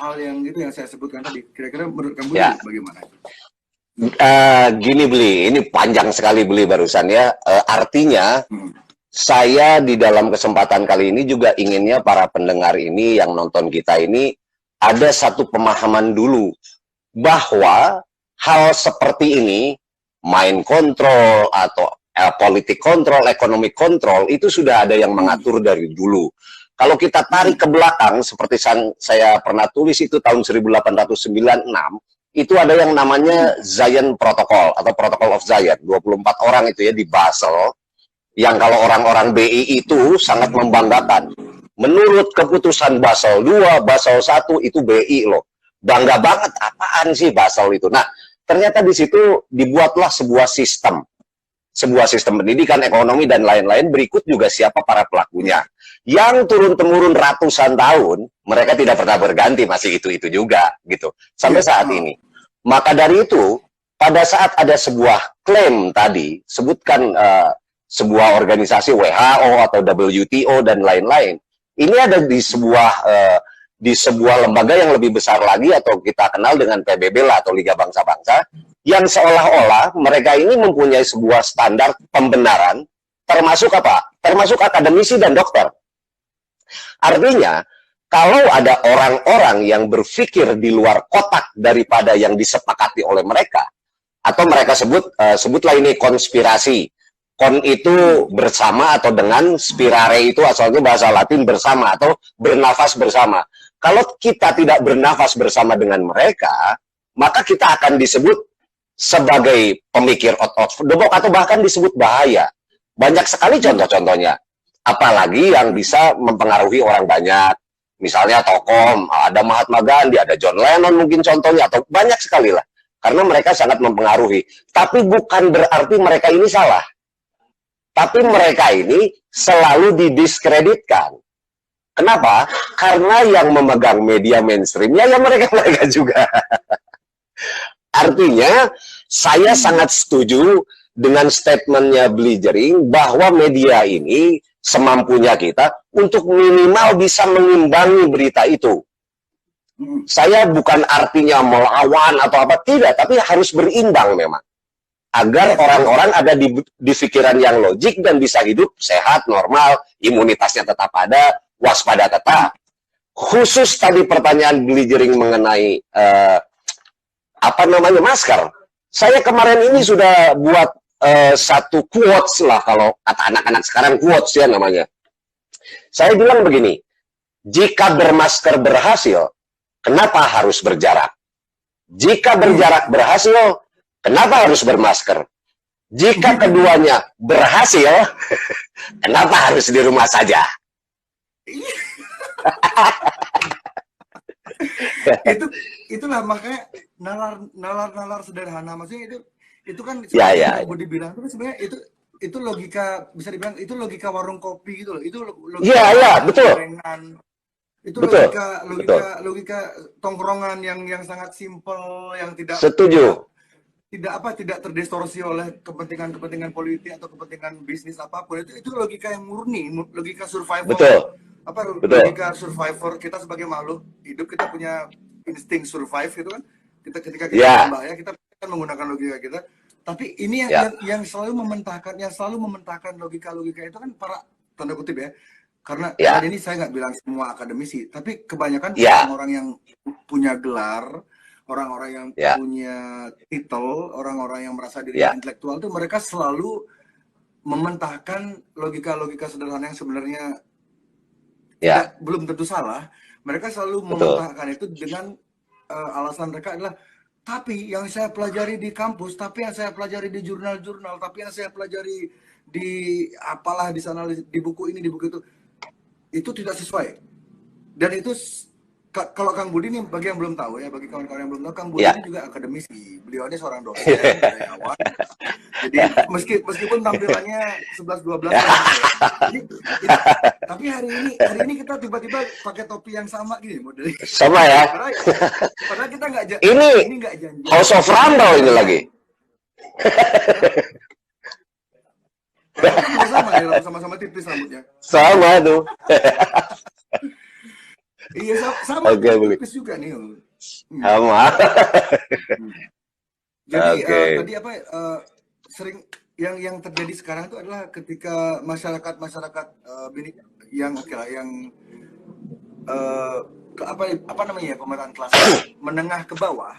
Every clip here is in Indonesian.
hal yang itu yang saya sebutkan tadi. Kira-kira menurut kamu bagaimana? Gini Beli, ini panjang sekali Beli barusan ya. Artinya saya di dalam kesempatan kali ini juga inginnya para pendengar ini yang nonton kita ini ada satu pemahaman dulu bahwa hal seperti ini, mind control atau politik kontrol, ekonomi kontrol, itu sudah ada yang mengatur dari dulu. Kalau kita tarik ke belakang, seperti saya pernah tulis itu tahun 1896, itu ada yang namanya Zion Protocol atau Protocol of Zion, 24 orang itu ya di Basel, yang kalau orang-orang BI itu sangat membanggakan. Menurut keputusan Basel II, Basel I itu BI loh. Bangga banget, apaan sih Basel itu. Nah, ternyata di situ dibuatlah sebuah sistem pendidikan, ekonomi, dan lain-lain. Berikut juga siapa para pelakunya. Yang turun-temurun ratusan tahun, mereka tidak pernah berganti, masih itu-itu juga, gitu. Sampai saat ini. Maka dari itu, pada saat ada sebuah klaim tadi, sebutkan sebuah organisasi WHO atau WTO dan lain-lain, ini ada di sebuah lembaga yang lebih besar lagi, atau kita kenal dengan PBB lah, atau Liga Bangsa-Bangsa, yang seolah-olah mereka ini mempunyai sebuah standar pembenaran, termasuk apa? Termasuk akademisi dan dokter. Artinya, kalau ada orang-orang yang berpikir di luar kotak daripada yang disepakati oleh mereka, atau mereka sebutlah ini konspirasi. Kon itu bersama, atau dengan spirare itu asalnya bahasa Latin bersama, atau bernafas bersama. Kalau kita tidak bernafas bersama dengan mereka, maka kita akan disebut sebagai pemikir out of the box, atau bahkan disebut bahaya. Banyak sekali contoh-contohnya. Apalagi yang bisa mempengaruhi orang banyak. Misalnya tokoh, ada Mahatma Gandhi, ada John Lennon mungkin contohnya, atau banyak sekali lah. Karena mereka sangat mempengaruhi. Tapi bukan berarti mereka ini salah. Tapi mereka ini selalu didiskreditkan. Kenapa? Karena yang memegang media mainstreamnya ya mereka-mereka juga. Artinya, saya sangat setuju dengan statementnya Beli Jering bahwa media ini semampunya kita untuk minimal bisa mengimbangi berita itu. Saya bukan artinya melawan atau apa, tidak, tapi harus berimbang memang. Agar orang-orang ada di pikiran yang logik dan bisa hidup sehat, normal, imunitasnya tetap ada, waspada tetap. Khusus tadi pertanyaan Beli Jering mengenai masker. Saya kemarin ini sudah buat satu quotes lah, kalau kata anak-anak sekarang quotes ya namanya. Saya bilang begini, jika bermasker berhasil, kenapa harus berjarak? Jika berjarak berhasil, kenapa harus bermasker? Jika keduanya berhasil, kenapa harus di rumah saja? Itulah makanya nalar sederhana, maksudnya itu kan Budi bilang itu sebenarnya itu logika, bisa dibilang itu logika warung kopi gitu loh. Itu logika betul. gorengan. Itu betul, logika tongkrongan yang sangat simpel, yang tidak tidak terdistorsi oleh kepentingan politik atau kepentingan bisnis apapun. Itu logika yang murni, logika survival. Betul. Logika survivor kita sebagai makhluk hidup, kita punya insting survive gitu kan. Ketika kita bahaya, kita kan menggunakan logika kita. Tapi ini yang selalu mementahkan logika-logika itu kan para tanda kutip ya. Karena ini saya nggak bilang semua akademisi, tapi kebanyakan orang-orang yang punya gelar, orang-orang yang punya titel, orang-orang yang merasa diri intelektual itu mereka selalu mementahkan logika-logika sederhana yang sebenarnya belum tentu salah. Mereka selalu mementahkan itu dengan alasan mereka adalah tapi yang saya pelajari di kampus, tapi yang saya pelajari di jurnal-jurnal, tapi yang saya pelajari di apalah di sana, di buku ini, di buku itu tidak sesuai. Dan itu kalau Kang Budi nih, bagi yang belum tahu ya, bagi kawan-kawan yang belum tahu, Kang Budi ini juga akademisi. Beliau ini seorang dosen dari awal. Jadi meskipun tampilannya 11-12 tapi hari ini kita tiba-tiba pakai topi yang sama gini modelnya. Sama ya. Padahal kita nggak ini nggak janji. House of Randall ini lagi. Sama-sama tipis rambutnya. Sama tuh. Iya, sama Oke, Beli. tipis juga nih. Sama. Jadi Oke. tadi apa sering yang terjadi sekarang itu adalah ketika masyarakat yang oke lah, yang apa namanya ya, pemerintahan kelas menengah ke bawah,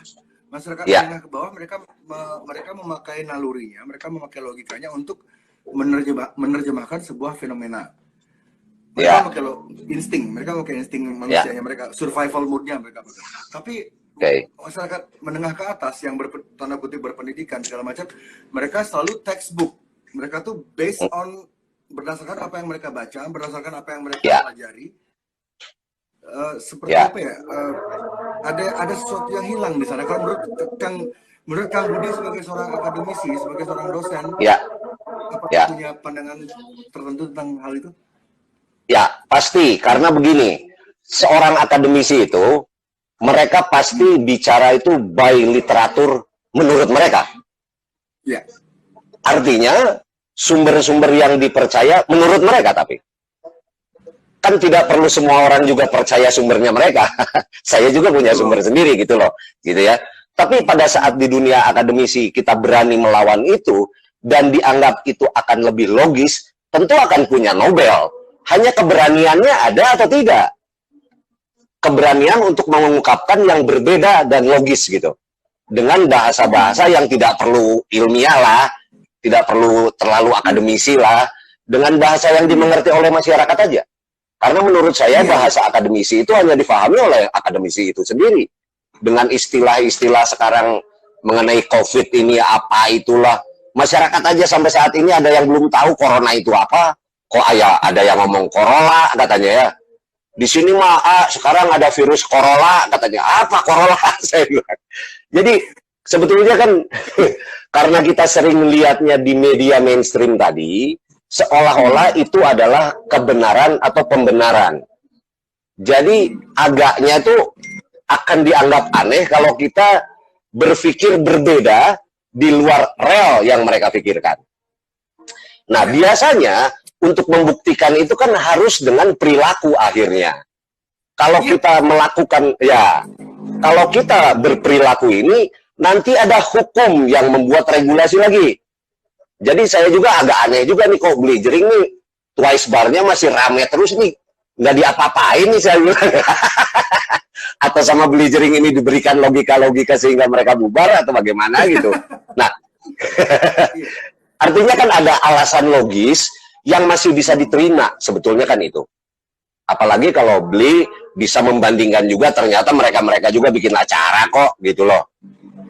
masyarakat menengah ke bawah, mereka memakai nalurinya, mereka memakai logikanya untuk menerjemahkan sebuah fenomena. Mereka memakai insting manusianya, mereka survival moodnya mereka. Tapi masyarakat menengah ke atas yang tanda kutip berpendidikan segala macam, mereka selalu textbook. Mereka tuh based on berdasarkan apa yang mereka baca, berdasarkan apa yang mereka pelajari. Seperti apa ya? Ada sesuatu yang hilang di sana. Kalau menurut Kang Budi sebagai seorang akademisi, sebagai seorang dosen, apakah punya pandangan tertentu tentang hal itu? Ya, pasti. Karena begini, seorang akademisi itu, mereka pasti bicara itu by literatur menurut mereka. Ya. Artinya, sumber-sumber yang dipercaya menurut mereka, tapi. Kan tidak perlu semua orang juga percaya sumbernya mereka. Saya juga punya sumber sendiri gitu loh. Gitu ya. Tapi pada saat di dunia akademisi kita berani melawan itu, dan dianggap itu akan lebih logis, tentu akan punya Nobel. Hanya keberaniannya ada atau tidak. Keberanian untuk mengungkapkan yang berbeda dan logis gitu. Dengan bahasa-bahasa yang tidak perlu ilmiah lah, tidak perlu terlalu akademisi lah, dengan bahasa yang dimengerti oleh masyarakat aja. Karena menurut saya bahasa akademisi itu hanya difahami oleh akademisi itu sendiri. Dengan istilah-istilah sekarang mengenai COVID ini apa itulah. Masyarakat aja sampai saat ini ada yang belum tahu corona itu apa. Kok ada yang ngomong corona katanya ya. Di sini mah sekarang ada virus corona katanya. Apa corona? Saya bilang. Jadi sebetulnya kan karena kita sering melihatnya di media mainstream tadi, seolah-olah itu adalah kebenaran atau pembenaran. Jadi agaknya tuh akan dianggap aneh kalau kita berpikir berbeda di luar rel yang mereka pikirkan. Nah, biasanya untuk membuktikan itu kan harus dengan perilaku akhirnya. Kalau kita melakukan, kalau kita berperilaku ini, nanti ada hukum yang membuat regulasi lagi. Jadi saya juga agak aneh juga nih, kok Beli Jering nih, Twice Bar-nya masih rame terus nih, nggak diapa-apain nih saya bilang. Atau sama Beli Jering ini diberikan logika-logika sehingga mereka bubar atau bagaimana gitu. Nah, artinya kan ada alasan logis yang masih bisa diterima, sebetulnya kan itu. Apalagi kalau Beli bisa membandingkan juga, ternyata mereka-mereka juga bikin acara kok, gitu loh.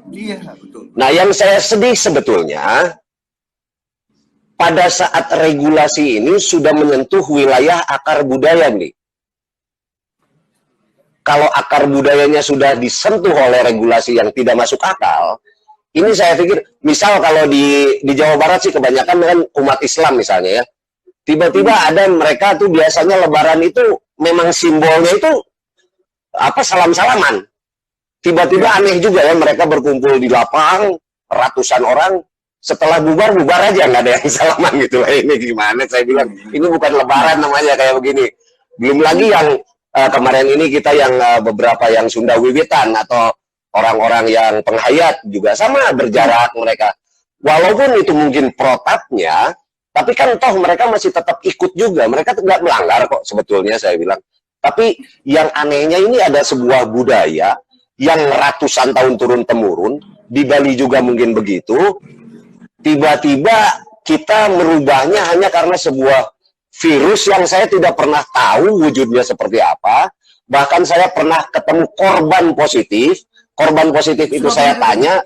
Iya, betul. Nah, yang saya sedih sebetulnya, pada saat regulasi ini sudah menyentuh wilayah akar budaya, Bli. Kalau akar budayanya sudah disentuh oleh regulasi yang tidak masuk akal, ini saya pikir, misal kalau di Jawa Barat sih kebanyakan kan umat Islam misalnya ya, tiba-tiba ada mereka tuh biasanya Lebaran itu memang simbolnya itu apa, salam-salaman. Tiba-tiba aneh juga ya, mereka berkumpul di lapang, ratusan orang, setelah bubar aja, nggak ada yang salaman gitu lah. Ini gimana, saya bilang, ini bukan Lebaran namanya kayak begini. Belum lagi yang kemarin ini kita yang beberapa yang Sunda Wiwitan atau orang-orang yang penghayat juga sama berjarak mereka. Walaupun itu mungkin protapnya, tapi kan toh mereka masih tetap ikut juga. Mereka tidak melanggar kok sebetulnya, saya bilang. Tapi yang anehnya ini ada sebuah budaya yang ratusan tahun turun-temurun, di Bali juga mungkin begitu, tiba-tiba kita merubahnya hanya karena sebuah virus yang saya tidak pernah tahu wujudnya seperti apa. Bahkan saya pernah ketemu korban positif itu saya tanya,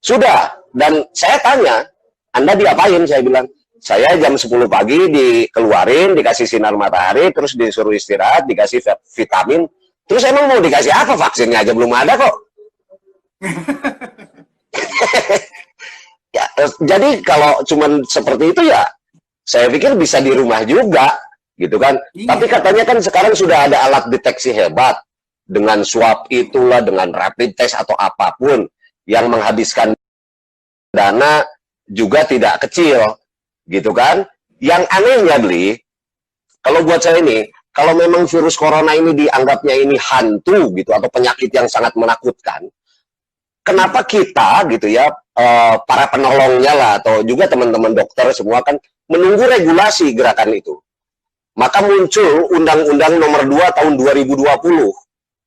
sudah, dan saya tanya, Anda diapain? Saya bilang, saya jam 10 pagi dikeluarin, dikasih sinar matahari, terus disuruh istirahat, dikasih vitamin. Terus emang mau dikasih apa? Vaksinnya aja belum ada kok. Ya, jadi kalau cuman seperti itu ya, saya pikir bisa di rumah juga, gitu kan. Tapi katanya kan sekarang sudah ada alat deteksi hebat, dengan swab itulah, dengan rapid test atau apapun, yang menghabiskan dana juga tidak kecil, gitu kan. Yang anehnya, Bli, kalau buat saya ini, kalau memang virus corona ini dianggapnya ini hantu gitu atau penyakit yang sangat menakutkan, kenapa kita gitu ya, para penolongnya lah atau juga teman-teman dokter semua kan menunggu regulasi gerakan itu. Maka muncul Undang-Undang Nomor 2 tahun 2020.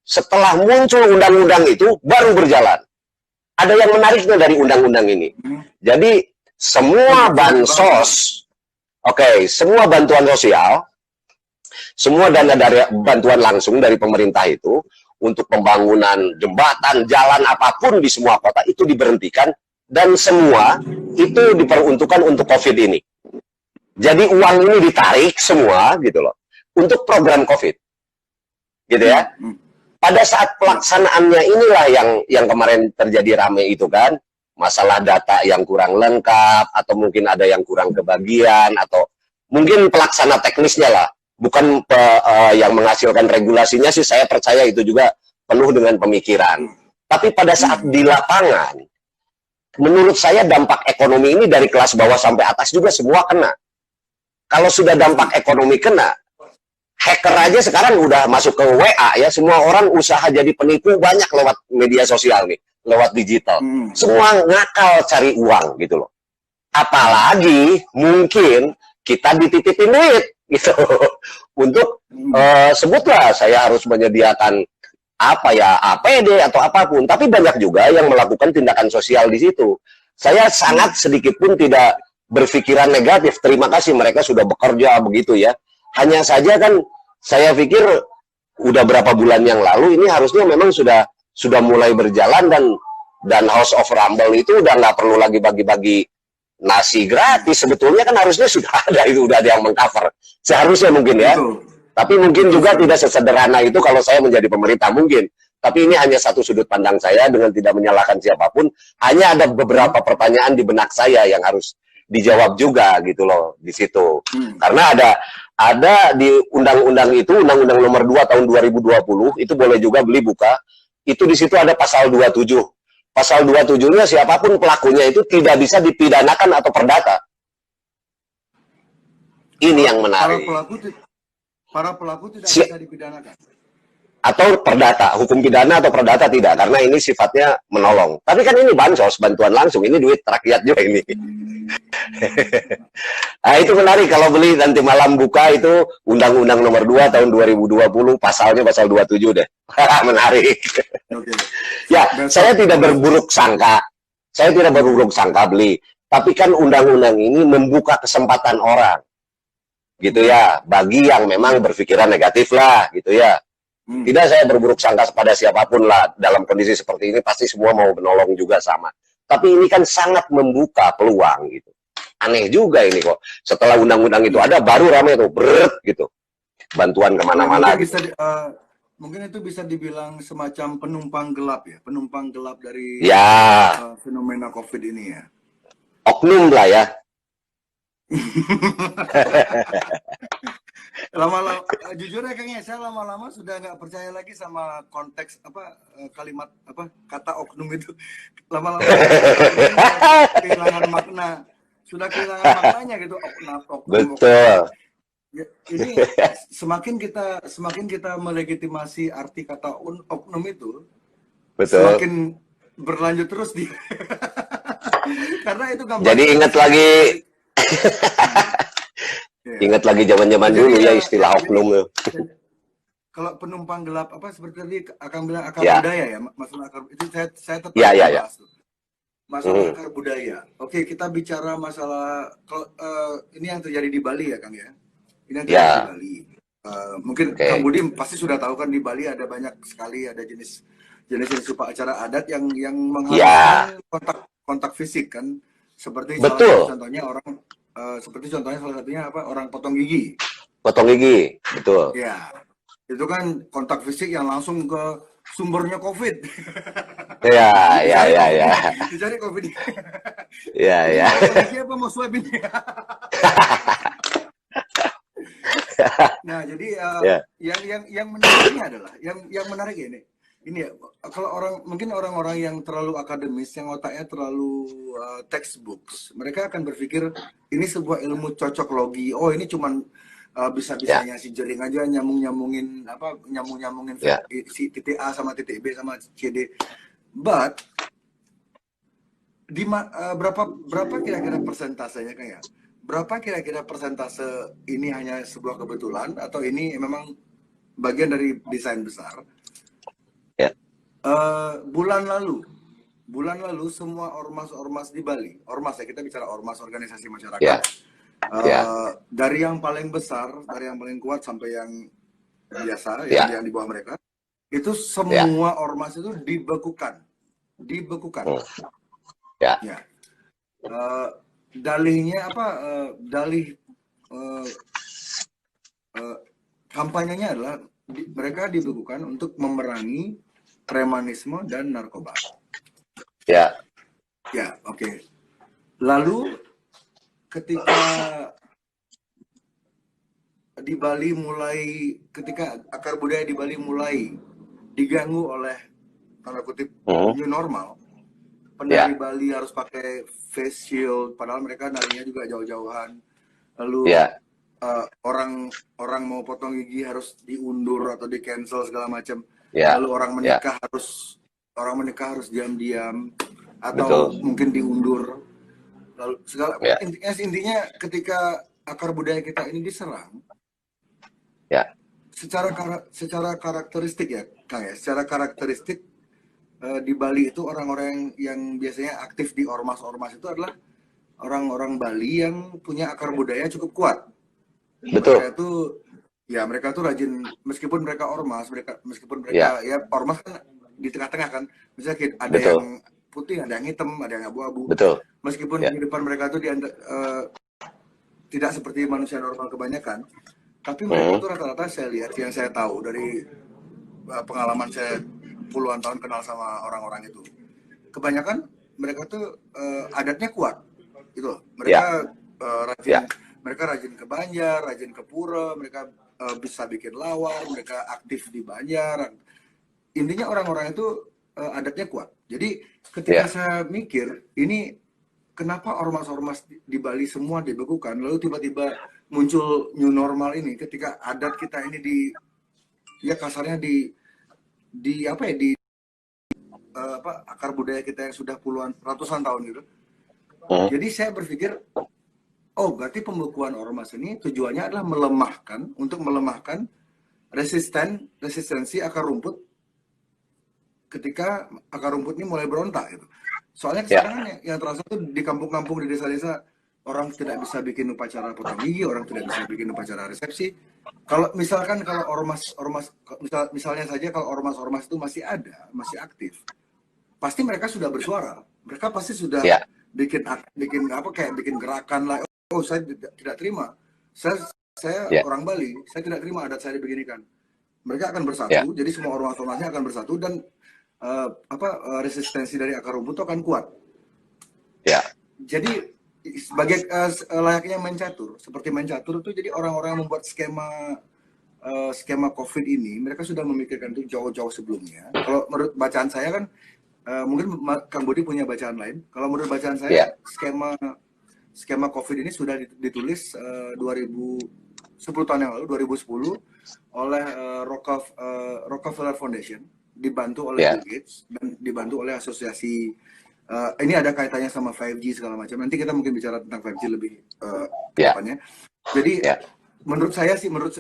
Setelah muncul undang-undang itu baru berjalan. Ada yang menariknya dari undang-undang ini. Jadi semua bansos, semua bantuan sosial, semua dana dari bantuan langsung dari pemerintah itu untuk pembangunan jembatan, jalan apapun di semua kota itu diberhentikan dan semua itu diperuntukkan untuk COVID ini. Jadi uang ini ditarik semua gitu loh untuk program COVID, gitu ya. Pada saat pelaksanaannya inilah yang kemarin terjadi rame itu kan, masalah data yang kurang lengkap atau mungkin ada yang kurang kebagian atau mungkin pelaksana teknisnya lah, bukan yang menghasilkan regulasinya sih saya percaya itu juga penuh dengan pemikiran. Tapi pada saat di lapangan, menurut saya dampak ekonomi ini dari kelas bawah sampai atas juga semua kena. Kalau sudah dampak ekonomi kena, hacker aja sekarang udah masuk ke WA ya, semua orang usaha jadi penipu banyak lewat media sosial nih, lewat digital. Semua ngakal cari uang gitu loh. Apalagi mungkin kita dititipin duit gitu untuk sebutlah saya harus menyediakan apa ya, APD atau apapun, tapi banyak juga yang melakukan tindakan sosial di situ. Saya sangat sedikit pun tidak berpikiran negatif. Terima kasih mereka sudah bekerja begitu ya. Hanya saja kan saya pikir udah berapa bulan yang lalu ini harusnya memang sudah mulai berjalan dan House of Rumble itu udah nggak perlu lagi bagi-bagi nasi gratis. Sebetulnya kan harusnya sudah ada, itu udah ada yang mengcover. Seharusnya mungkin ya. Tapi mungkin juga tidak sesederhana itu kalau saya menjadi pemerintah mungkin. Tapi ini hanya satu sudut pandang saya dengan tidak menyalahkan siapapun. Hanya ada beberapa pertanyaan di benak saya yang harus dijawab juga gitu loh di situ. Karena ada di undang-undang itu, Undang-Undang Nomor 2 tahun 2020 itu boleh juga beli buka. Itu di situ ada pasal 27. Pasal 27-nya siapapun pelakunya itu tidak bisa dipidanakan atau perdata. Ini yang menarik. Para pelaku tidak bisa dipidanakan. Atau perdata, hukum pidana atau perdata tidak, karena ini sifatnya menolong. Tapi kan ini bansos, bantuan langsung, ini duit rakyat juga ini. Nah itu menarik kalau beli nanti malam buka itu Undang-Undang Nomor 2 tahun 2020, pasalnya pasal 27 deh. Menarik. Ya, saya tidak berburuk sangka. Saya tidak berburuk sangka beli. Tapi kan undang-undang ini membuka kesempatan orang. Gitu ya, bagi yang memang berpikiran negatif lah, gitu ya. Tidak saya berburuk sangka kepada siapapun lah, dalam kondisi seperti ini pasti semua mau menolong juga sama. Tapi ini kan sangat membuka peluang gitu. Aneh juga ini kok. Setelah undang-undang itu ada, baru ramai tuh, beret gitu. Bantuan kemana-mana. Mungkin itu bisa dibilang semacam penumpang gelap ya, penumpang gelap dari fenomena COVID ini ya. Oknum lah ya. Lama-lama jujur ya kayaknya saya lama-lama sudah nggak percaya lagi sama konteks kalimat kata oknum itu. Lama-lama kehilangan makna, sudah kehilangan maknanya gitu. Oknum. Betul. Ya, ini semakin kita melegitimasi arti kata oknum itu, betul, semakin berlanjut terus dia. Karena itu jadi ingat lagi. Ingat lagi zaman-zaman dulu ya istilah oknum. Kalau penumpang gelap seperti tadi akan bilang akar budaya ya, masalah akar itu saya tetap bahas tuh. Masalah akar budaya. Oke, kita bicara masalah ini yang terjadi di Bali ya Kang ya. Ini yang terjadi di Bali. Mungkin Kang Budi pasti sudah tahu kan di Bali ada banyak sekali ada jenis upacara adat yang mengharuskan kontak fisik kan. Seperti contohnya salah satunya orang potong gigi. Potong gigi, betul. Ya, itu kan kontak fisik yang langsung ke sumbernya COVID. Ya. Dicari COVID. Ya. Siapa mau swab ini? Nah, jadi yang menariknya adalah yang menarik ini ya, kalau mungkin orang-orang yang terlalu akademis, yang otaknya terlalu textbooks, mereka akan berpikir ini sebuah ilmu cocok logi. Oh, ini cuman bisa-bisanya si jering aja nyambungin si titik A sama titik B sama CD. But berapa kira-kira persentasenya kayak? Berapa kira-kira persentase ini hanya sebuah kebetulan atau ini memang bagian dari desain besar? Ya. Bulan lalu semua ormas di Bali, ormas ya, kita bicara ormas organisasi masyarakat. Ya. Dari yang paling besar, dari yang paling kuat sampai yang biasa, yang di bawah mereka, itu semua ormas itu dibekukan. Ya. Dalihnya apa? Kampanyenya adalah mereka dibekukan untuk memerangi premanisme dan narkoba. Ya, oke. Lalu ketika di Bali ketika akar budaya di Bali mulai diganggu oleh tanda kutip new normal, penari Bali harus pakai face shield, padahal mereka narinya juga jauh-jauhan. Lalu orang mau potong gigi harus diundur atau di cancel segala macam. Lalu orang menikah harus diam-diam atau mungkin diundur. Lalu intinya ketika akar budaya kita ini diserang, secara karakteristik ya Kang ya, secara karakteristik di Bali itu orang-orang yang biasanya aktif di ormas-ormas itu adalah orang-orang Bali yang punya akar budaya cukup kuat. Betul. Mereka tuh rajin, meskipun mereka ormas, ormas kan di tengah-tengah kan, misalnya ada yang putih, ada yang hitam, ada yang abu-abu. Betul. Meskipun kehidupan mereka tuh tidak seperti manusia normal kebanyakan, tapi mereka tuh rata-rata saya lihat, yang saya tahu dari pengalaman saya puluhan tahun kenal sama orang-orang itu, kebanyakan mereka tuh adatnya kuat, gitu. Mereka rajin ke Banjar, rajin ke Pura, mereka bisa bikin lawar, mereka aktif di Banjar. Intinya orang-orang itu adatnya kuat. Jadi ketika saya mikir, ini kenapa ormas-ormas di Bali semua dibekukan, lalu tiba-tiba muncul new normal ini, ketika adat kita ini kasarnya akar budaya kita yang sudah ratusan tahun gitu. Jadi saya berpikir, berarti pembekuan ormas ini tujuannya adalah melemahkan resistensi akar rumput ketika akar rumput ini mulai berontak gitu. Soalnya sekarang yang terasa tuh di kampung-kampung, di desa-desa, orang tidak bisa bikin upacara potong gigi, orang tidak bisa bikin upacara resepsi. Kalau misalnya saja kalau ormas-ormas itu masih aktif, pasti mereka sudah bersuara. Mereka pasti sudah bikin gerakan lah. Saya tidak terima. Saya orang Bali, saya tidak terima adat saya dibeginikan. Mereka akan bersatu, jadi semua ormas-ormasnya akan bersatu dan resistensi dari akar rumput itu akan kuat. Jadi sebagai layaknya seperti main catur itu, jadi orang-orang yang membuat skema COVID ini, mereka sudah memikirkan itu jauh-jauh sebelumnya. Kalau menurut bacaan saya kan, mungkin Kang Budi punya bacaan lain. Kalau menurut bacaan saya, skema COVID ini sudah ditulis 10 tahun yang lalu, 2010, oleh Rockefeller Foundation, dibantu oleh Bill Gates dan dibantu oleh asosiasi. Ini ada kaitannya sama 5G segala macam. Nanti kita mungkin bicara tentang 5G lebih depannya. Jadi menurut saya sih, menurut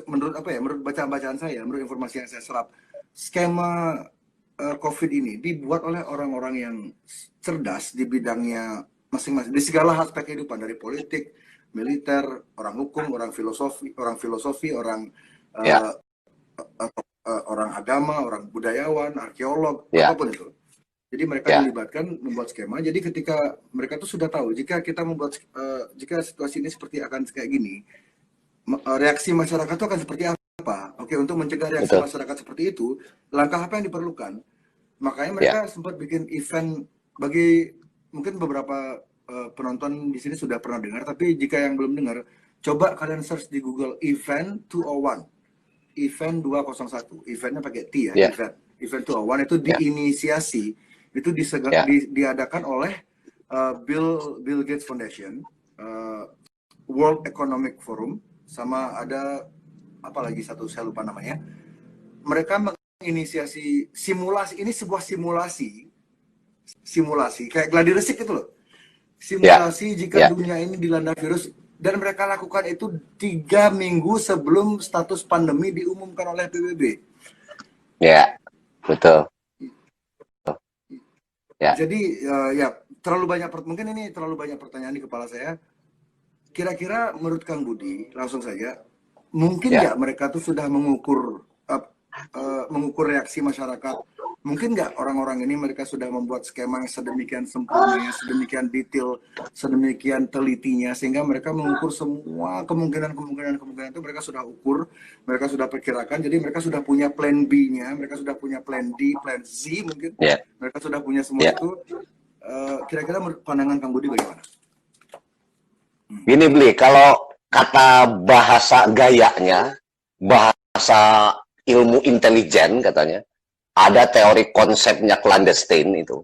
bacaan-bacaan saya, menurut informasi yang saya serap, skema COVID ini dibuat oleh orang-orang yang cerdas di bidangnya masing-masing, di segala aspek kehidupan, dari politik, militer, orang hukum, orang filosofi, orang agama, orang budayawan, arkeolog, apapun itu. Jadi mereka dilibatkan membuat skema. Jadi ketika mereka tuh sudah tahu, jika situasi ini seperti akan kayak gini, reaksi masyarakat itu akan seperti apa? Oke, untuk mencegah reaksi masyarakat seperti itu, langkah apa yang diperlukan? Makanya mereka sempat bikin event, bagi mungkin beberapa penonton di sini sudah pernah dengar, tapi jika yang belum dengar, coba kalian search di Google Event 201. Event 201. Eventnya pakai T ya, Event 201 itu diinisiasi, itu diadakan oleh Bill Gates Foundation, World Economic Forum, sama ada apa lagi satu saya lupa namanya. Mereka menginisiasi simulasi, ini sebuah simulasi kayak gladi resik itu loh. Simulasi jika dunia ini dilanda virus, dan mereka lakukan itu 3 minggu sebelum status pandemi diumumkan oleh PBB. Ya, betul. Ya. Jadi ya mungkin ini terlalu banyak pertanyaan di kepala saya. Kira-kira menurut Kang Budi, langsung saja, mungkin nggak mereka tuh sudah mengukur reaksi masyarakat? Mungkin nggak orang-orang ini mereka sudah membuat skema yang sedemikian sempurna, sedemikian detail, sedemikian telitinya, sehingga mereka mengukur semua kemungkinan itu mereka sudah ukur, mereka sudah perkirakan, jadi mereka sudah punya plan B-nya, mereka sudah punya plan D, plan Z mungkin, mereka sudah punya semua itu. Kira-kira pandangan Kang Budi bagaimana? Gini Bli, kalau kata bahasa gayanya, bahasa ilmu intelijen katanya, ada teori konsepnya clandestine itu.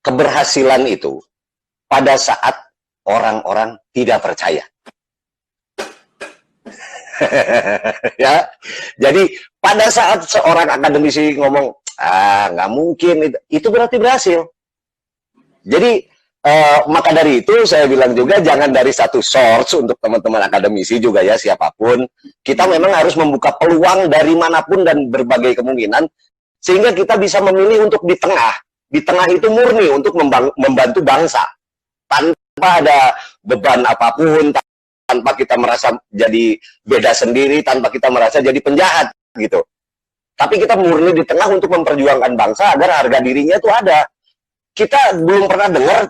Keberhasilan itu pada saat orang-orang tidak percaya. Ya, jadi pada saat seorang akademisi ngomong, nggak mungkin, itu berarti berhasil. Jadi maka dari itu saya bilang juga jangan dari satu source untuk teman-teman akademisi juga ya, siapapun. Kita memang harus membuka peluang dari manapun dan berbagai kemungkinan, sehingga kita bisa memilih untuk di tengah. Di tengah itu murni untuk membantu bangsa. Tanpa ada beban apapun, tanpa kita merasa jadi beda sendiri, tanpa kita merasa jadi penjahat gitu. Tapi kita murni di tengah untuk memperjuangkan bangsa agar harga dirinya itu ada. Kita belum pernah dengar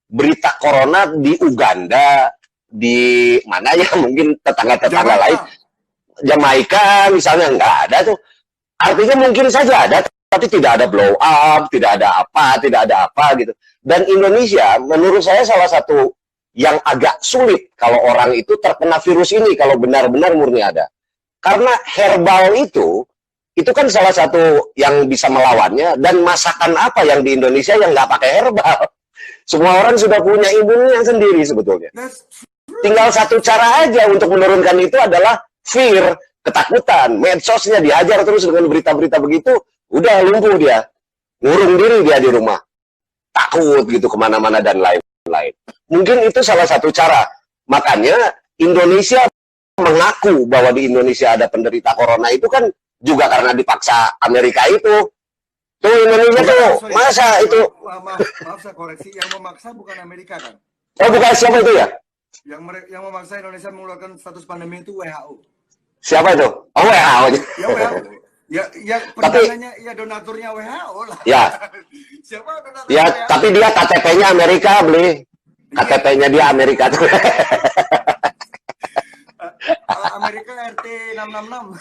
berita corona di Uganda, di mana ya, mungkin tetangga-tetangga lain, Jamaika misalnya, nggak ada tuh. Artinya mungkin saja ada, tapi tidak ada blow up, tidak ada apa gitu. Dan Indonesia menurut saya salah satu yang agak sulit kalau orang itu terkena virus ini, kalau benar-benar murni ada. Karena herbal itu kan salah satu yang bisa melawannya. Dan masakan apa yang di Indonesia yang nggak pakai herbal? Semua orang sudah punya imunnya sendiri sebetulnya. Tinggal satu cara aja untuk menurunkan itu adalah fear, ketakutan. Medsosnya dihajar terus dengan berita-berita begitu, udah lumpuh dia. Ngurung diri dia di rumah. Takut gitu kemana-mana dan lain-lain. Mungkin itu salah satu cara. Makanya Indonesia mengaku bahwa di Indonesia ada penderita corona itu kan juga karena dipaksa Amerika itu. Tuh Indonesia tuh, masa itu... Maaf saya koreksi, yang memaksa bukan Amerika kan? Oh bukan, siapa itu ya? Yang memaksa Indonesia mengeluarkan status pandemi itu WHO. Siapa itu? Oh WHO. Ya WHO. Ya pendananya, ya donaturnya WHO lah. Ya. Siapa donatur ya, WHO? tapi dia KTP-nya Amerika, Beli. KTP-nya dia Amerika tuh. Amerika RT 666.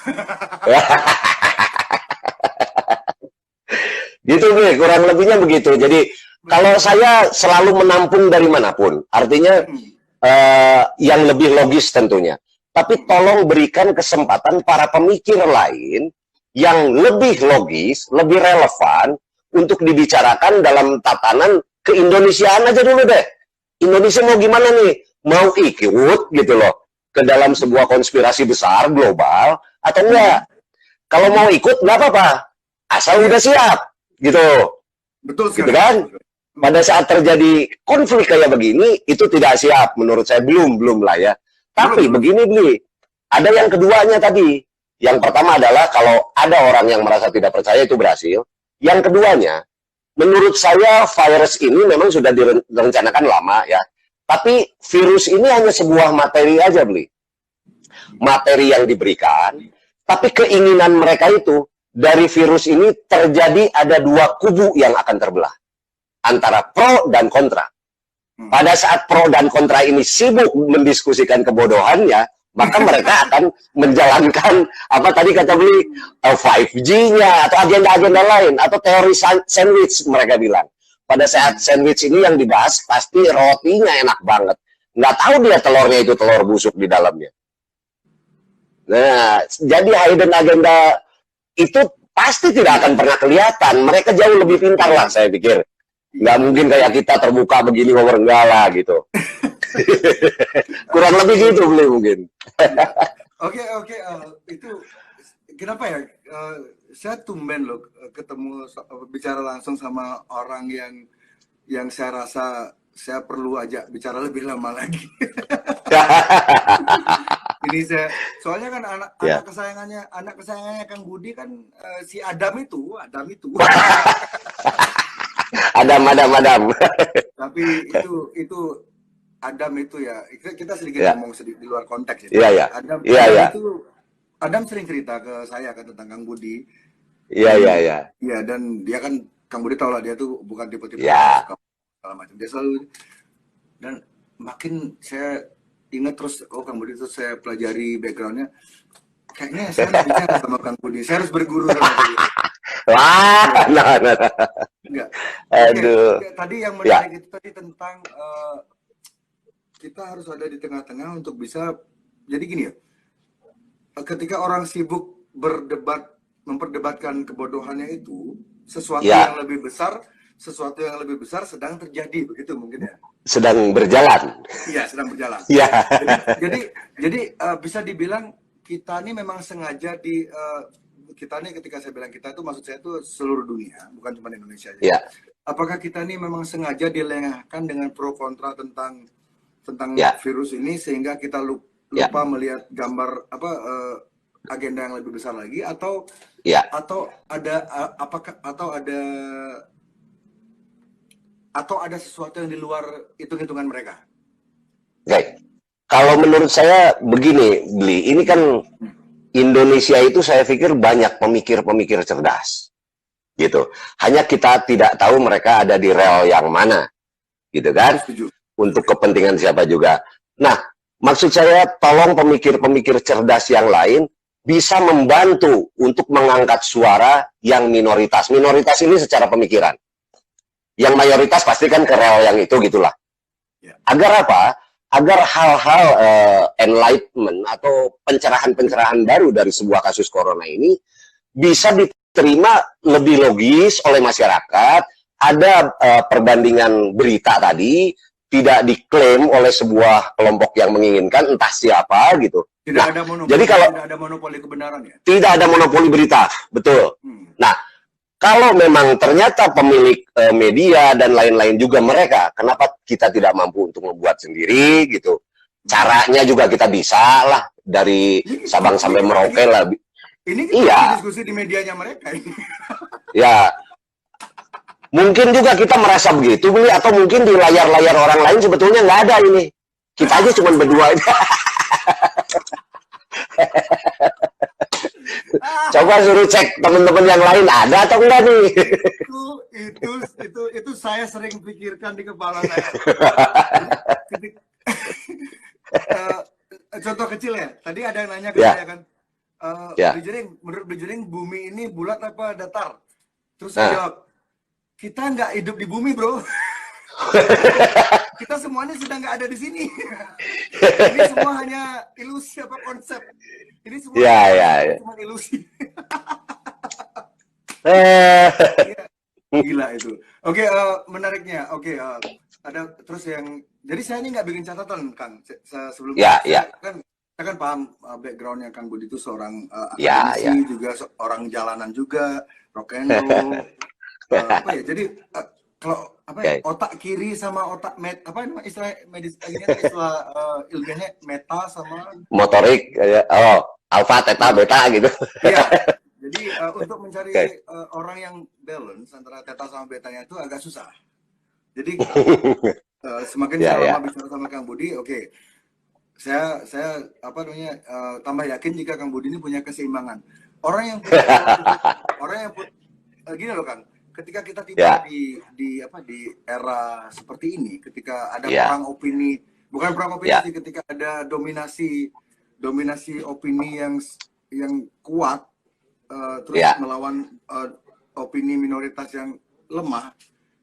Gitu nih, kurang lebihnya begitu. Jadi kalau saya selalu menampung dari manapun, artinya yang lebih logis tentunya. Tapi tolong berikan kesempatan para pemikir lain yang lebih logis, lebih relevan untuk dibicarakan dalam tatanan keindonesiaan aja dulu deh. Indonesia mau gimana nih? Mau ikut gitu loh ke dalam sebuah konspirasi besar global atau enggak? Kalau mau ikut nggak apa-apa, asal udah siap gitu. Betul sekali. Gitu kan? Pada saat terjadi konflik kayak begini itu tidak siap, menurut saya belum lah ya. Tapi begini Bli, ada yang keduanya tadi. Yang pertama adalah kalau ada orang yang merasa tidak percaya itu berhasil. Yang keduanya, menurut saya virus ini memang sudah direncanakan lama ya. Tapi virus ini hanya sebuah materi aja, Bli. Materi yang diberikan, tapi keinginan mereka itu, dari virus ini terjadi ada dua kubu yang akan terbelah. Antara pro dan kontra. Pada saat pro dan kontra ini sibuk mendiskusikan kebodohannya, maka mereka akan menjalankan, apa tadi kata Bli, 5G-nya, atau agenda-agenda lain, atau teori sandwich mereka bilang. Pada saat sandwich ini yang dibahas, pasti rotinya enak banget. Nggak tahu dia telurnya itu telur busuk di dalamnya. Nah, jadi hidden agenda itu pasti tidak akan pernah kelihatan. Mereka jauh lebih pintar lah, saya pikir. Nggak mungkin kayak kita terbuka begini, enggak lah, gitu. Kurang lebih gitu beli mungkin. Oke, itu kenapa ya? Saya tumben loh ketemu bicara langsung sama orang yang saya rasa saya perlu ajak bicara lebih lama lagi. Ini soalnya kan anak kesayangannya Kang Budi kan si Adam itu. Adam. Tapi itu Adam itu ya, kita sedikit ngomong sedikit di luar konteks ya. Adam sering cerita ke saya kan tentang Kang Budi. Iya. Iya, dan dia kan Kang Budi tahu lah dia tuh bukan tipe-tipe segala macam. Dia selalu, dan makin saya ingat terus, Kang Budi itu saya pelajari backgroundnya. Kayaknya saya harus bicara sama Kang Budi. Saya harus berguru sama dia. Wah, Enggak. Aduh. Tadi yang menarik itu tadi tentang kita harus ada di tengah-tengah untuk bisa, jadi gini ya, ketika orang sibuk memperdebatkan kebodohannya itu, sesuatu yang lebih besar sedang terjadi, begitu mungkin ya. Sedang berjalan. Iya, sedang berjalan. Iya. Jadi bisa dibilang kita ini memang sengaja kita nih, ketika saya bilang kita itu maksud saya itu seluruh dunia, bukan cuma Indonesia aja. Iya. Apakah kita ini memang sengaja dilengahkan dengan pro kontra tentang virus ini sehingga kita lupa melihat gambar agenda yang lebih besar lagi, atau ada sesuatu yang di luar hitung-hitungan mereka? Oke. Kalau menurut saya begini, Bli, ini kan Indonesia itu saya pikir banyak pemikir-pemikir cerdas, gitu. Hanya kita tidak tahu mereka ada di rel yang mana, gitu kan? Setuju. Untuk kepentingan siapa juga. Nah, maksud saya tolong pemikir-pemikir cerdas yang lain bisa membantu untuk mengangkat suara yang minoritas. Minoritas ini secara pemikiran. Yang mayoritas pasti kan ke rel yang itu, gitulah. Agar apa? Agar hal-hal enlightenment atau pencerahan-pencerahan baru dari sebuah kasus corona ini bisa diterima lebih logis oleh masyarakat. Ada perbandingan berita tadi, tidak diklaim oleh sebuah kelompok yang menginginkan, entah siapa gitu. Tidak ada monopoli kebenaran ya? Tidak ada monopoli berita, betul. Nah, kalau memang ternyata pemilik media dan lain-lain juga mereka, kenapa kita tidak mampu untuk membuat sendiri gitu? Caranya juga kita bisa lah, dari Sabang sampai Merauke lah. Ini kita diskusi di medianya mereka ini. Ya. Mungkin juga kita merasa begitu, Beli, atau mungkin di layar-layar orang lain sebetulnya nggak ada ini. Kita aja cuma berdua aja. Coba suruh cek teman-teman yang lain ada atau enggak nih. Itu saya sering pikirkan di kepala saya. Contoh kecil ya. Tadi ada yang nanya ke saya kan. Menurut Bijering bumi ini bulat apa datar? Terus saya jawab, kita nggak hidup di bumi, bro. Kita semuanya sudah nggak ada di sini. Ini semua hanya ilusi apa konsep. Ini semua cuma ilusi. Gila itu. Oke, menariknya. Oke, ada terus yang. Jadi saya ini nggak bikin catatan, Kang. Sebelumnya saya kan paham backgroundnya Kang Budi itu seorang akademisi, juga seorang jalanan juga, rock and roll. Jadi kalau otak kiri sama otak istilah medis istilah ilmiahnya meta sama motorik, alfa, theta, beta gitu. Iya. Jadi untuk mencari orang yang balance antara theta sama betanya itu agak susah. Jadi semakin saya lama bicara sama Kang Budi, saya tambah yakin jika Kang Budi ini punya keseimbangan. Orang yang gini loh, Kang. Ketika kita tiba di era seperti ini, ketika ada perang opini, bukan perang opini sih, ketika ada dominasi opini yang kuat terus melawan opini minoritas yang lemah,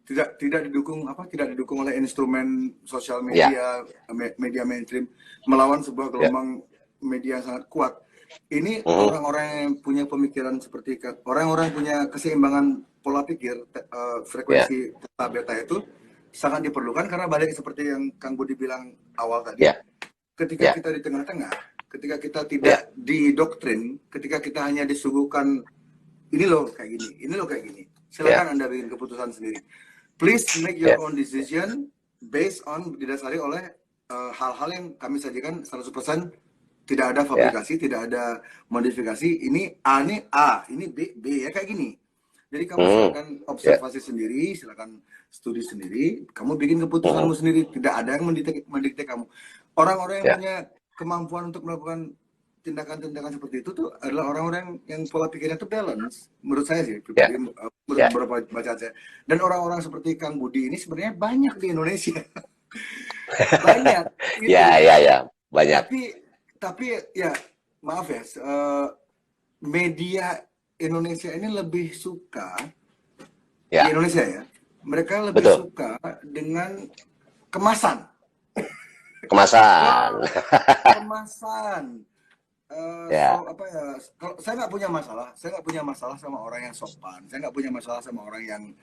tidak didukung oleh instrumen sosial media, media mainstream, melawan sebuah gelombang media yang sangat kuat. Ini orang-orang yang punya pemikiran seperti orang-orang punya keseimbangan pola pikir, frekuensi theta beta itu sangat diperlukan karena balik seperti yang Kang Budi bilang awal tadi, ketika kita di tengah-tengah, ketika kita tidak didoktrin, ketika kita hanya disuguhkan ini loh kayak gini, ini loh kayak gini, silakan Anda bikin keputusan sendiri. Please make your own decision based on didasari oleh hal-hal yang kami sajikan 100% tidak ada fabrikasi, tidak ada modifikasi. Ini A, ini B ya kayak gini. Jadi kamu silakan observasi sendiri, silakan studi sendiri, kamu bikin keputusanmu sendiri. Tidak ada yang mendikte kamu. Orang-orang yang punya kemampuan untuk melakukan tindakan-tindakan seperti itu tuh adalah orang-orang yang pola pikirnya tuh balance. Menurut saya sih, menurut beberapa bacaan saya. Dan orang-orang seperti Kang Budi ini sebenarnya banyak di Indonesia. Banyak. Gitu. Banyak. Tapi ya maaf ya, media Indonesia ini lebih suka di Indonesia ya, mereka lebih suka dengan kemasan. Kemasan. Apa ya? Kalau saya nggak punya masalah, sama orang yang sopan, saya nggak punya masalah sama orang yang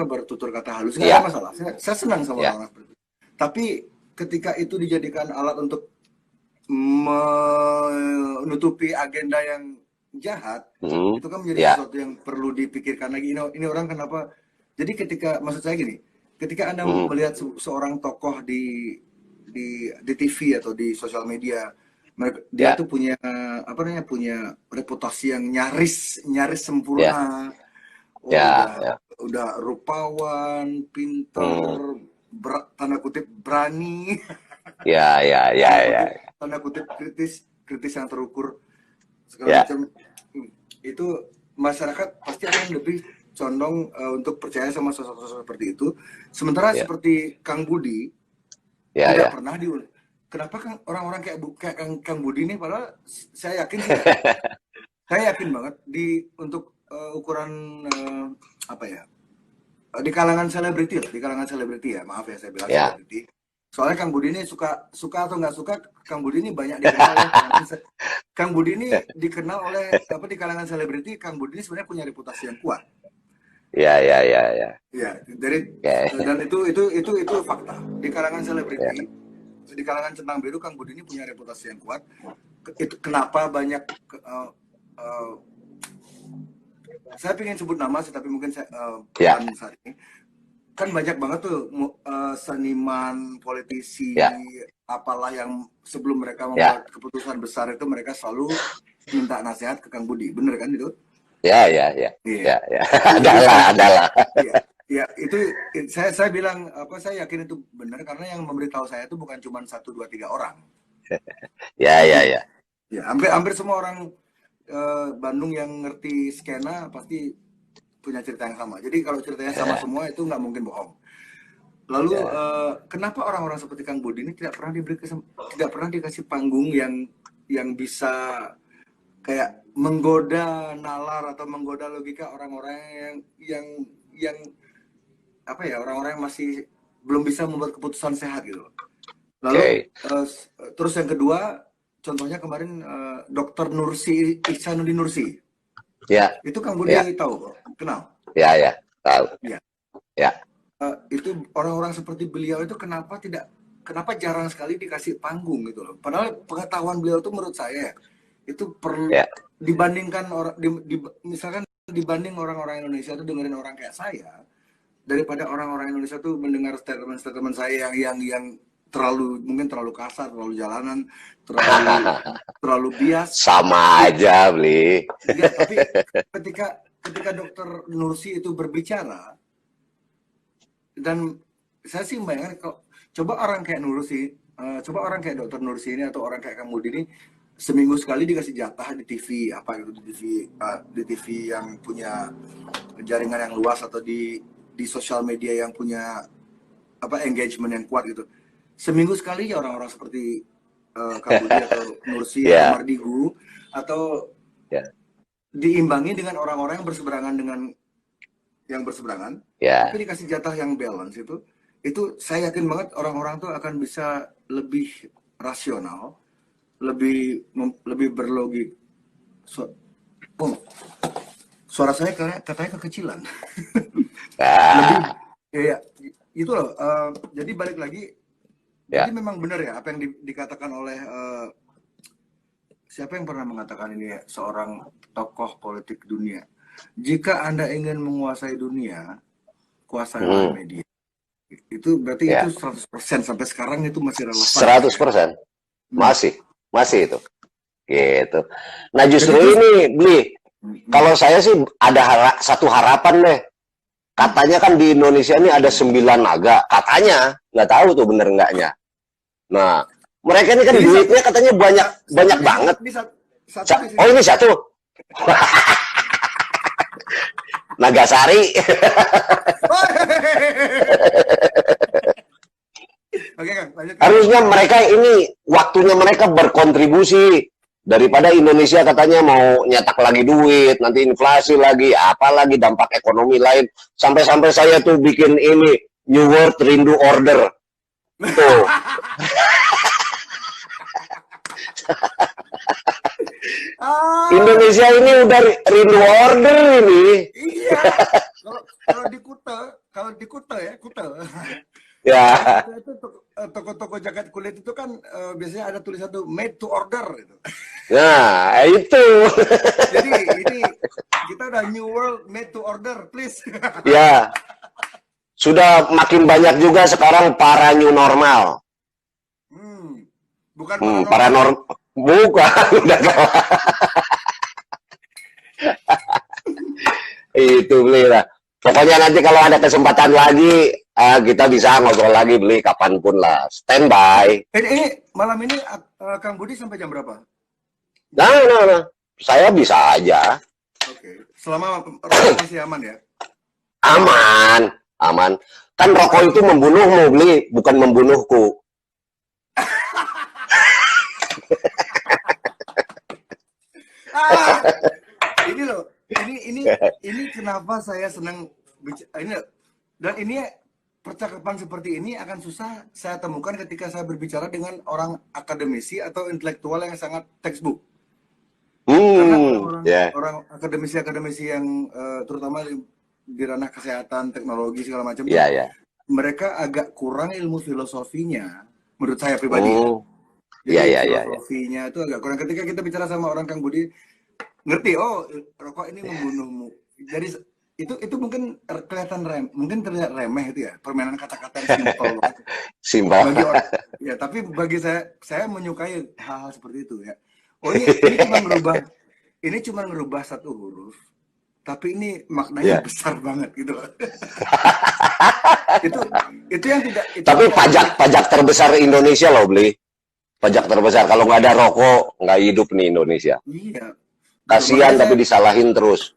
bertutur kata halus, nggak ada masalah. Saya senang sama orang seperti itu. Tapi ketika itu dijadikan alat untuk menutupi agenda yang jahat, itu kan menjadi sesuatu yang perlu dipikirkan lagi. Ini orang kenapa? Jadi maksud saya gini, ketika Anda melihat seorang tokoh di TV atau di sosial media, dia tuh punya punya reputasi yang nyaris sempurna. Udah rupawan, pinter, tanda kutip berani. Tanda kutip kritis yang terukur segala macam. Itu masyarakat pasti akan lebih condong untuk percaya sama sosok-sosok seperti itu. Sementara seperti Kang Budi tidak pernah kenapa kan orang-orang kayak Kang Budi ini, padahal saya yakin sih saya yakin banget untuk ukuran di kalangan selebriti ya, maaf ya saya bilang selebriti. Soalnya Kang Budi ini suka atau nggak suka, Kang Budi ini banyak dikenal oleh Kang Budi ini dikenal oleh di kalangan selebriti. Kang Budi ini sebenarnya punya reputasi yang kuat. Ya, dan itu fakta. Di kalangan selebriti, di kalangan centang biru, Kang Budi ini punya reputasi yang kuat. Itu kenapa banyak saya pengen sebut nama sih, tapi mungkin saya bukan saat ini. Kan banyak banget tuh seniman, politisi, apalah yang sebelum mereka membuat keputusan besar itu mereka selalu minta nasihat ke Kang Budi, bener kan itu? Adalah. Itu saya bilang saya yakin itu benar karena yang memberitahu saya itu bukan cuma 1, 2, 3 orang. Hampir semua orang Bandung yang ngerti skena pasti punya cerita yang sama. Jadi kalau ceritanya sama semua itu nggak mungkin bohong. Lalu kenapa orang-orang seperti Kang Budi ini tidak pernah dikasih panggung yang bisa kayak menggoda nalar atau menggoda logika orang-orang yang orang-orang yang masih belum bisa membuat keputusan sehat gitu. Lalu terus yang kedua, contohnya kemarin Dr. Nursi, Ihsanuddin Nursi. Itu Kang Budi tahu, kenal? Tahu. Itu orang-orang seperti beliau itu kenapa jarang sekali dikasih panggung gitu loh. Padahal pengetahuan beliau itu menurut saya itu perlu dibandingkan misalkan dibanding orang-orang Indonesia itu dengerin orang kayak saya, daripada orang-orang Indonesia tuh mendengar statement saya yang mungkin terlalu kasar, terlalu jalanan, terlalu bias. Sama aja, Bli. Tapi ketika Dr. Nursi itu berbicara, dan saya sih membayangkan kalau coba orang kayak Dr. Nursi ini atau orang kayak Kang Budi ini seminggu sekali dikasih jatah di TV di TV yang punya jaringan yang luas atau di sosial media yang punya engagement yang kuat gitu. Seminggu sekali ya orang-orang seperti Kang Budi atau Nursi atau Mardigu atau diimbangi dengan orang-orang yang berseberangan, tapi dikasih jatah yang balance itu saya yakin banget orang-orang tuh akan bisa lebih rasional, lebih berlogik. Suara saya katanya kekecilan. itu loh. Jadi balik lagi, jadi memang benar ya apa yang dikatakan oleh siapa yang pernah mengatakan ini ya, seorang tokoh politik dunia. Jika Anda ingin menguasai dunia, kuasailah media. Itu berarti itu 100% sampai sekarang itu masih relevan. 100%. Masih itu. Gitu. Nah, justru Jadi, ini, Bli, kalau saya sih ada satu harapan deh. Katanya kan di Indonesia ini ada 9 naga. Katanya, nggak tahu tuh bener nggaknya. Nah, mereka ini kan duitnya katanya banyak banget. Oh, ini satu. Nagasari. Oke, Kang, lanjut, Kang. Harusnya mereka ini waktunya mereka berkontribusi. Daripada Indonesia katanya mau nyetak lagi duit, nanti inflasi lagi, apalagi dampak ekonomi lain. Sampai-sampai saya tuh bikin ini, New World Rindu Order. Tuh. Indonesia ini udah rindu order ini. Iya. Kalau di Kuta ya, Kuta. Ya. Itu toko-toko jaket kulit itu kan biasanya ada tulisan tuh made to order gitu. Nah, itu. Jadi ini kita udah new world made to order, please. Ya. Sudah makin banyak juga sekarang para new normal. Bukan paranormal. Bukan, udah kalah. Itu Beli lah. Pokoknya nanti kalau ada kesempatan lagi, kita bisa ngobrol lagi Beli kapanpun lah. Standby. Ini malam ini Kang Budi sampai jam berapa? Nah. Saya bisa aja. Oke. Selama rokok masih aman ya? Aman. Kan rokok itu membunuhmu Beli, bukan membunuhku. Ini loh, ini kenapa saya senang ini dan ini percakapan seperti ini akan susah saya temukan ketika saya berbicara dengan orang akademisi atau intelektual yang sangat textbook. Karena orang akademisi yang terutama di ranah kesehatan, teknologi segala macam, mereka agak kurang ilmu filosofinya menurut saya pribadi. Filosofinya itu agak kurang. Ketika kita bicara sama orang Kang Budi, ngerti, oh rokok ini membunuhmu. Jadi itu mungkin kelihatan mungkin terlihat remeh itu ya, permainan kata-kata yang simpel. Simpel. Bagi orang, ya tapi bagi saya menyukai hal-hal seperti itu ya. Oh ini cuma ngerubah satu huruf, tapi ini maknanya besar banget gitu loh. itu yang tidak. Tapi pajak terbesar Indonesia loh Beli. Pajak terbesar, kalau nggak ada rokok nggak hidup nih Indonesia. Iya. Kasihan tapi disalahin terus.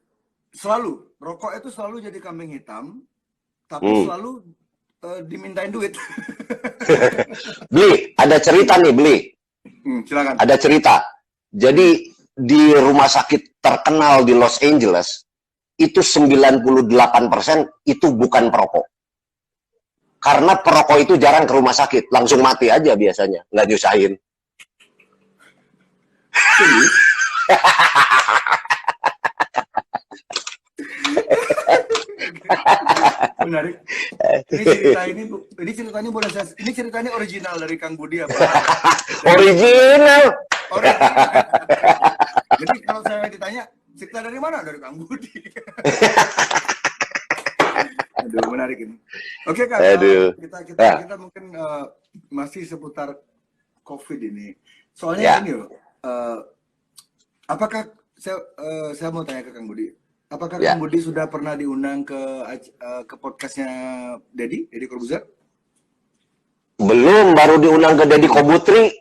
Selalu rokok itu selalu jadi kambing hitam, tapi selalu dimintain duit. Beli, ada cerita nih Beli. Silakan. Ada cerita. Jadi di rumah sakit terkenal di Los Angeles itu 98% itu bukan perokok. Karena perokok itu jarang ke rumah sakit, langsung mati aja biasanya, nggak nyusahin. Menarik. Ini ceritanya original dari Kang Budi apa? Original. Jadi kalau saya ditanya cerita dari mana, dari Kang Budi. Aduh, menarik ini. Oke Kak, kita mungkin masih seputar COVID ini. Soalnya ini loh, apakah saya mau tanya ke Kang Budi, apakah Kang Budi sudah pernah diundang ke podcastnya Deddy Corbuzier? Belum, baru diundang ke Deddy Kobutri.